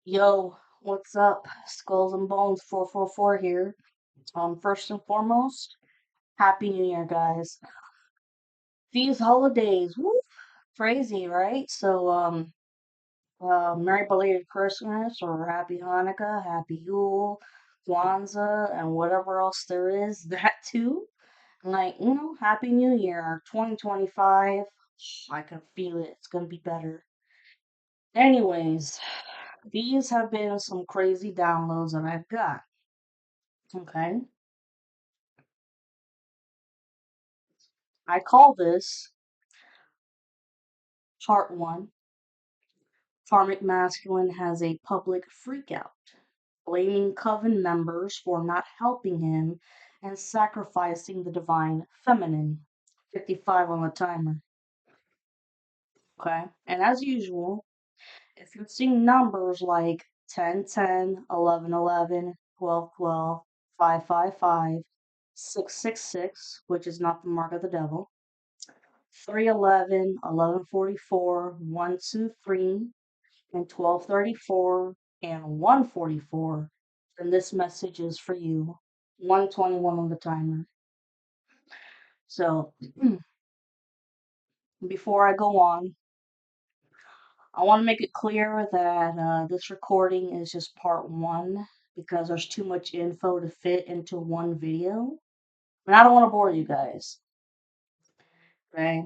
Yo, what's up? Skulls and Bones 444 here. First and foremost, Happy New Year, guys. These holidays, woo, crazy, right? Merry belated Christmas or Happy Hanukkah, Happy Yule, Kwanzaa, and whatever else there is, that too. Happy New Year, 2025. I can feel it. It's gonna be better. Anyways, these have been some crazy downloads that I've got. Okay. I call this Part 1. Karmic Masculine has a public freakout, blaming Coven members for not helping him and sacrificing the divine feminine. 55 on the timer. Okay. And as usual, if you're seeing numbers like 10, 10, 11, 11, 12, 12, 5, 5, 5, 6, 6, 6, which is not the mark of the devil, 311, 1144, 123, and 1234 and 144, then this message is for you. 121 on the timer. So, before I go on, I want to make it clear that this recording is just part 1 because there's too much info to fit into one video. And I don't want to bore you guys. Okay?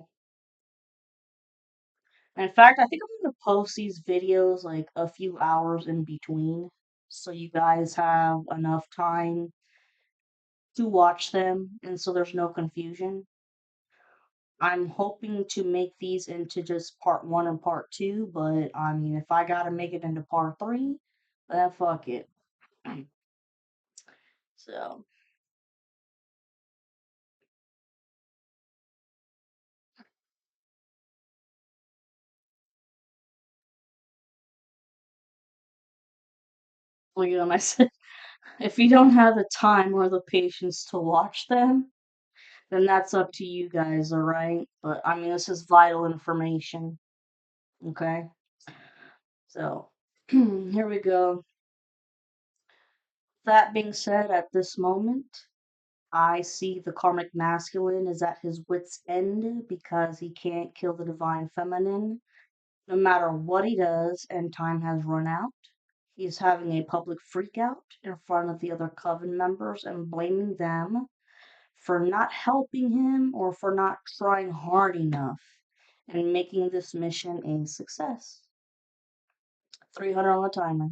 In fact, I think I'm going to post these videos like a few hours in between so you guys have enough time to watch them and so there's no confusion. I'm hoping to make these into just part 1 and part 2, but I mean, if I gotta make it into part 3, then fuck it. So, again, I said, if you don't have the time or the patience to watch them, then that's up to you guys, alright? But I mean, this is vital information, okay? So, here we go. That being said, at this moment, I see the karmic masculine is at his wit's end because he can't kill the divine feminine no matter what he does, and time has run out. He's having a public freakout in front of the other coven members and blaming them for not helping him or for not trying hard enough and making this mission a success. 300 on the timer.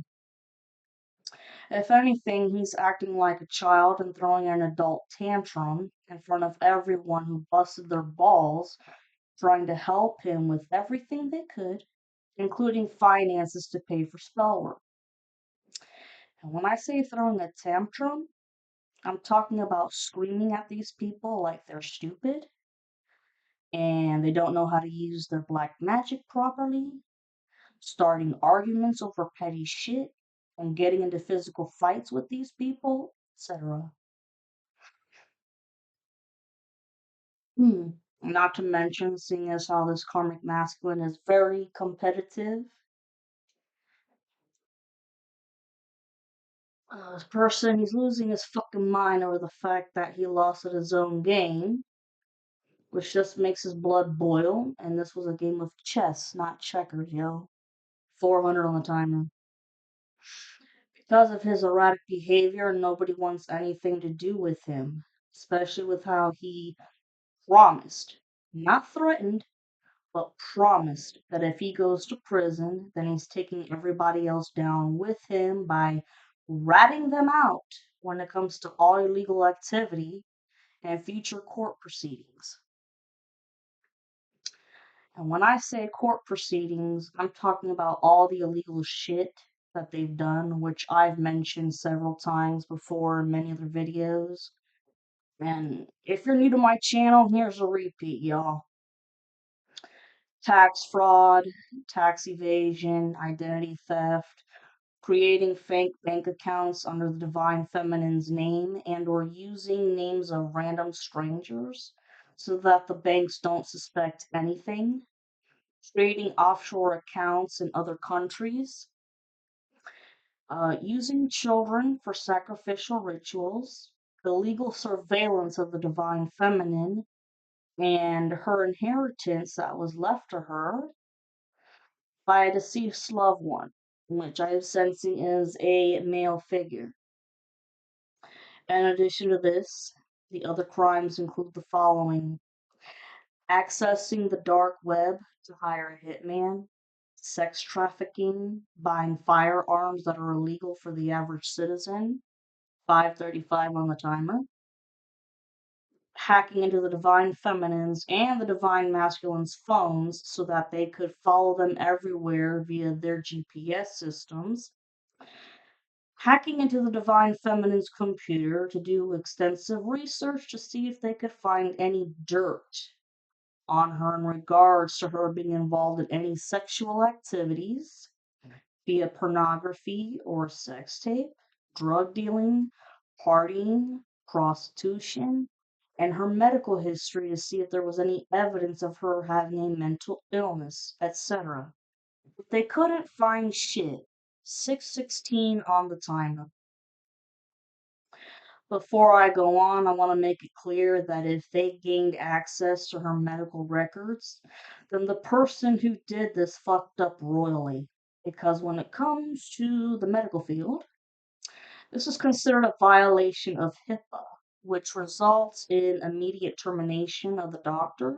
If anything, he's acting like a child and throwing an adult tantrum in front of everyone who busted their balls trying to help him with everything they could, including finances to pay for spell work. And when I say throwing a tantrum, I'm talking about screaming at these people like they're stupid and they don't know how to use their black magic properly, starting arguments over petty shit, and getting into physical fights with these people, etc. Not to mention, seeing as how this karmic masculine is very competitive, this person, he's losing his fucking mind over the fact that he lost at his own game, which just makes his blood boil. And this was a game of chess, not checkers, yo. 400 on the timer. Because of his erratic behavior, nobody wants anything to do with him, especially with how he promised, not threatened, but promised that if he goes to prison, then he's taking everybody else down with him by ratting them out when it comes to all illegal activity and future court proceedings. And when I say court proceedings, I'm talking about all the illegal shit that they've done, which I've mentioned several times before in many other videos. And if you're new to my channel, here's a repeat, y'all. Tax fraud, tax evasion, identity theft, creating fake bank accounts under the divine feminine's name and or using names of random strangers so that the banks don't suspect anything, creating offshore accounts in other countries, Using children for sacrificial rituals, illegal surveillance of the divine feminine, and her inheritance that was left to her by a deceased loved one, which I am sensing is a male figure. In addition to this, the other crimes include the following: accessing the dark web to hire a hitman, sex trafficking, buying firearms that are illegal for the average citizen, 5:35 on the timer, hacking into the divine feminines and the divine masculines' phones so that they could follow them everywhere via their GPS systems, hacking into the divine feminine's computer to do extensive research to see if they could find any dirt on her in regards to her being involved in any sexual activities, be it pornography or sex tape, drug dealing, partying, prostitution, and her medical history to see if there was any evidence of her having a mental illness, etc. But they couldn't find shit. 6:16 on the timer. Before I go on, I want to make it clear that if they gained access to her medical records, then the person who did this fucked up royally. Because when it comes to the medical field, this is considered a violation of HIPAA, which results in immediate termination of the doctor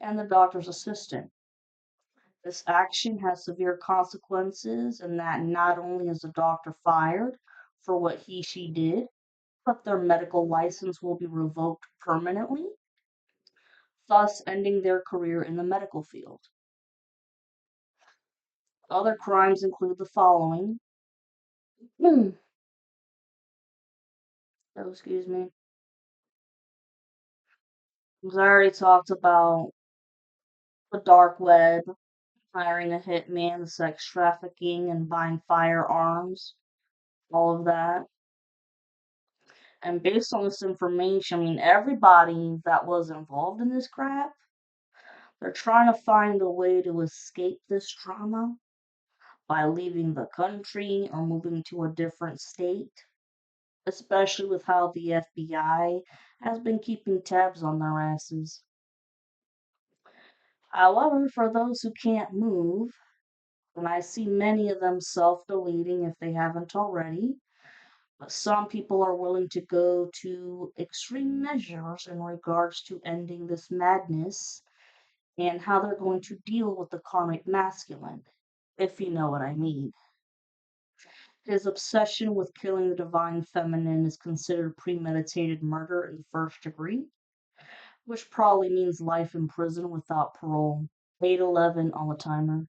and the doctor's assistant. This action has severe consequences in that not only is the doctor fired for what she did, but their medical license will be revoked permanently, thus ending their career in the medical field. Other crimes include the following. Oh, excuse me. As I already talked about the dark web, hiring a hitman, sex trafficking, and buying firearms, all of that. And based on this information, I mean, everybody that was involved in this crap, they're trying to find a way to escape this trauma by leaving the country or moving to a different state, especially with how the FBI has been keeping tabs on their asses. However, for those who can't move, and I see many of them self deleting if they haven't already, but some people are willing to go to extreme measures in regards to ending this madness and how they're going to deal with the karmic masculine, if you know what I mean. His obsession with killing the divine feminine is considered premeditated murder in the first degree, which probably means life in prison without parole. 8:11 on the timer.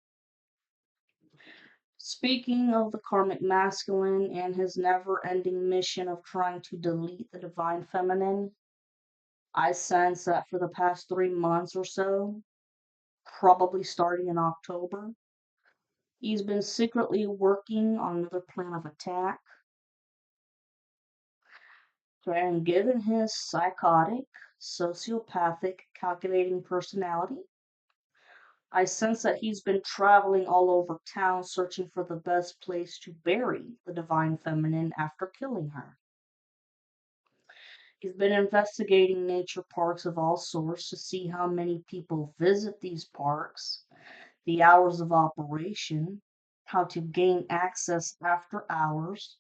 Speaking of the karmic masculine and his never ending mission of trying to delete the divine feminine, I sense that for the past 3 months or so, probably starting in October, he's been secretly working on another plan of attack. And given his psychotic, sociopathic, calculating personality, I sense that he's been traveling all over town searching for the best place to bury the divine feminine after killing her. He's been investigating nature parks of all sorts to see how many people visit these parks, the hours of operation, how to gain access after hours,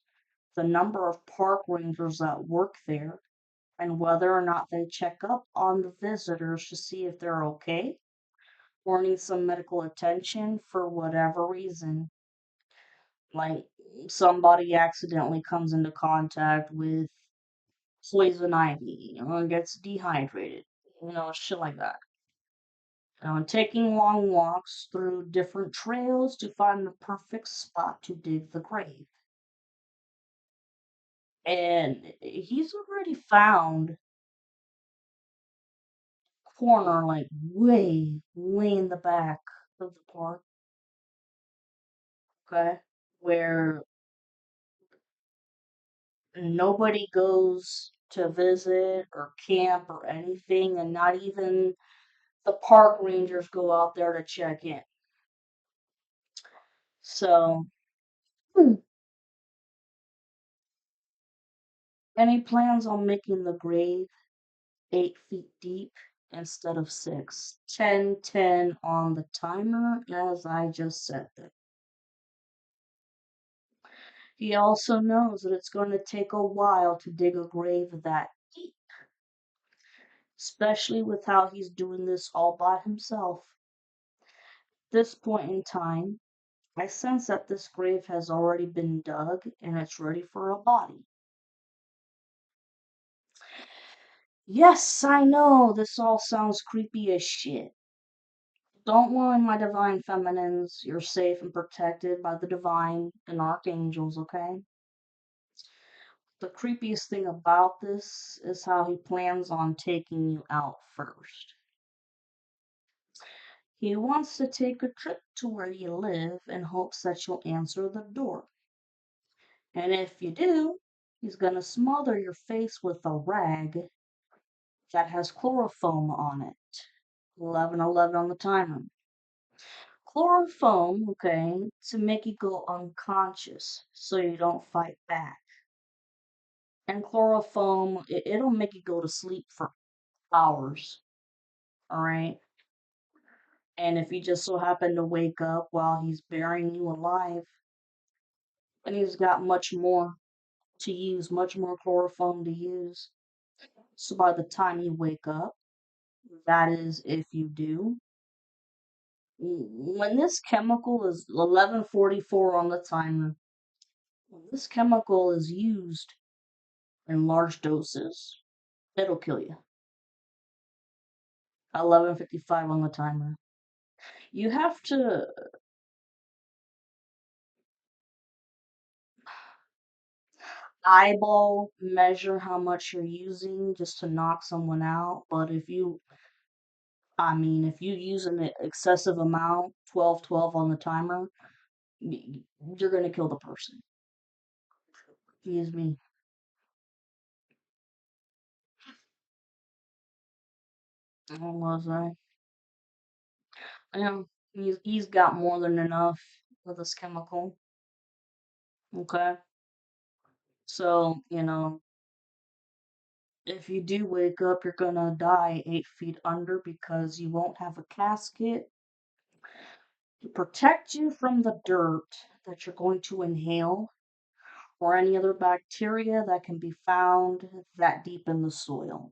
the number of park rangers that work there, and whether or not they check up on the visitors to see if they're okay or need some medical attention for whatever reason. Like somebody accidentally comes into contact with poison ivy or gets dehydrated, shit like that. And taking long walks through different trails to find the perfect spot to dig the grave. And he's already found corner like way in the back of the park, okay, where nobody goes to visit or camp or anything, and not even the park rangers go out there to check in. So, And he plans on making the grave 8 feet deep instead of six. 10-10 on the timer, as I just said that. He also knows that it's going to take a while to dig a grave that deep, especially with how he's doing this all by himself. At this point in time, I sense that this grave has already been dug and it's ready for a body. Yes, I know, this all sounds creepy as shit. Don't worry, my divine feminines. You're safe and protected by the divine and archangels, okay? The creepiest thing about this is how he plans on taking you out first. He wants to take a trip to where you live in hopes that you'll answer the door. And if you do, he's gonna smother your face with a rag that has chloroform on it. 11:11 on the timer. Chloroform, okay, to make you go unconscious so you don't fight back. And chloroform, it'll make you go to sleep for hours, alright? And if you just so happen to wake up while he's burying you alive, and he's got much more to use, much more chloroform to use. So by the time you wake up, that is if you do, when this chemical is 11:44 on the timer, when this chemical is used in large doses, it'll kill you. 11:55 on the timer. You have to eyeball measure how much you're using just to knock someone out, but if you use an excessive amount, 12:12 on the timer, you're gonna kill the person. Excuse me. What was I? Yeah, he's got more than enough of this chemical. Okay, so if you do wake up, you're gonna die 8 feet under because you won't have a casket to protect you from the dirt that you're going to inhale or any other bacteria that can be found that deep in the soil.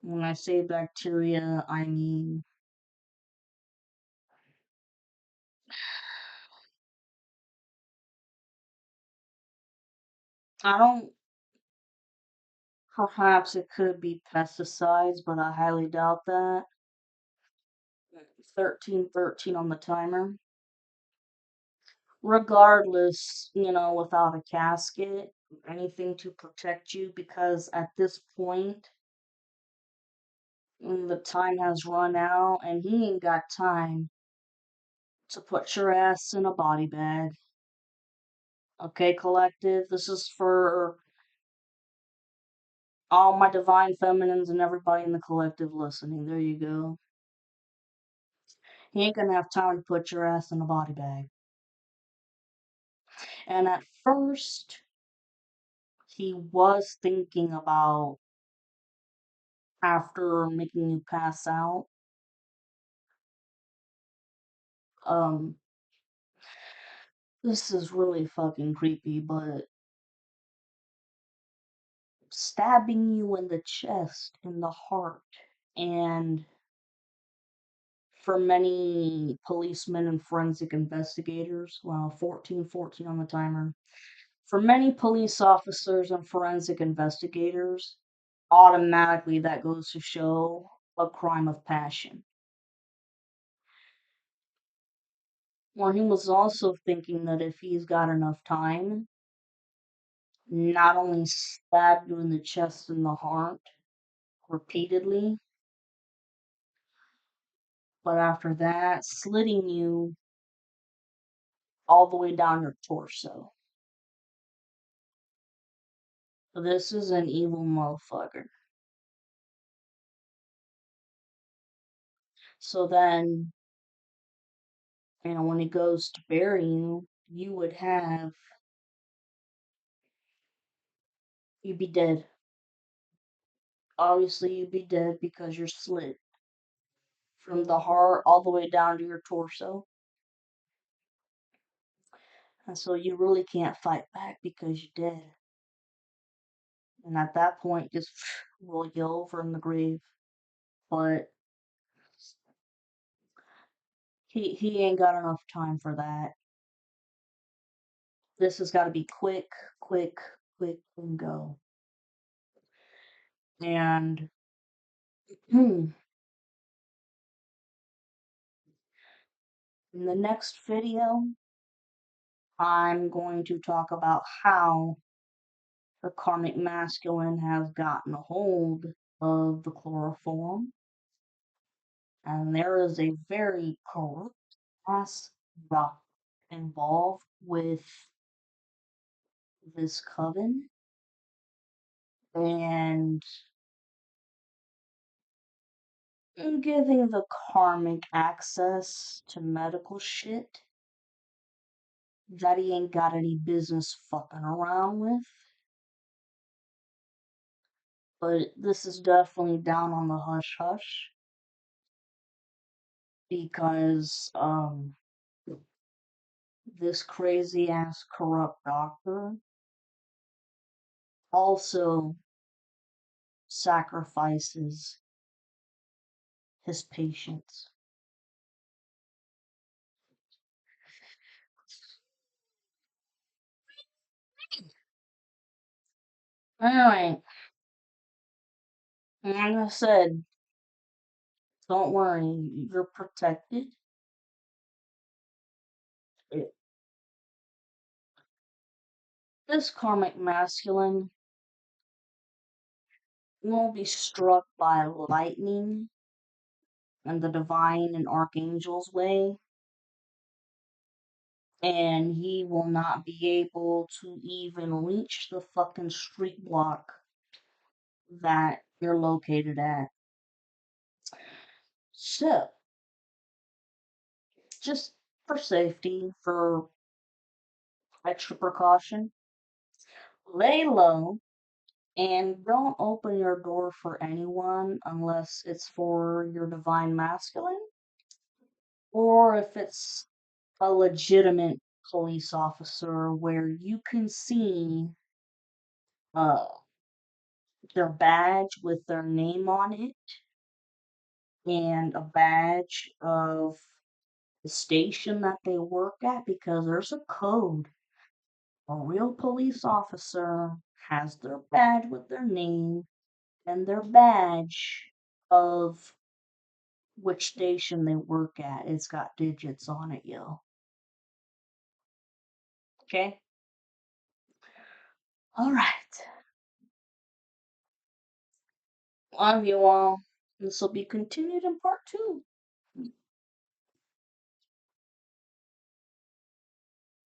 When I say bacteria, I mean I don't. Perhaps it could be pesticides, but I highly doubt that. 13:13 on the timer. Regardless, without a casket, anything to protect you, because at this point, the time has run out and he ain't got time to put your ass in a body bag. Okay, collective? This is for all my divine feminines and everybody in the collective listening. There you go. He ain't gonna have time to put your ass in a body bag. And at first, he was thinking about after making you pass out, um, this is really fucking creepy, but stabbing you in the chest, in the heart, and for many policemen and forensic investigators, well, 14:14 on the timer. For many police officers and forensic investigators, automatically that goes to show a crime of passion. Or he was also thinking that if he's got enough time, not only stab you in the chest and the heart repeatedly, but after that, slitting you all the way down your torso. So this is an evil motherfucker. So then, when he goes to bury you, you would have you'd be dead. Obviously, you'd be dead because you're slit from the heart all the way down to your torso. And so you really can't fight back because you're dead. And at that point, just roll you over in the grave. But he ain't got enough time for that. This has got to be quick, quick, quick, and go. And in the next video, I'm going to talk about how the karmic masculine has gotten a hold of the chloroform. And there is a very corrupt ass rock involved with this coven. And giving the karmic access to medical shit that he ain't got any business fucking around with. But this is definitely down on the hush hush because this crazy ass corrupt doctor also sacrifices his patients. Alright, like I said, don't worry, you're protected. It, this karmic masculine will be struck by lightning and the divine and archangel's way, and he will not be able to even reach the fucking street block that you're located at. So, just for safety, for extra precaution, lay low and don't open your door for anyone unless it's for your divine masculine or if it's a legitimate police officer where you can see uh, their badge with their name on it and a badge of the station that they work at because there's a code. A real police officer has their badge with their name and their badge of which station they work at. It's got digits on it, yo. Okay? Alright. Love you all. This will be continued in part 2.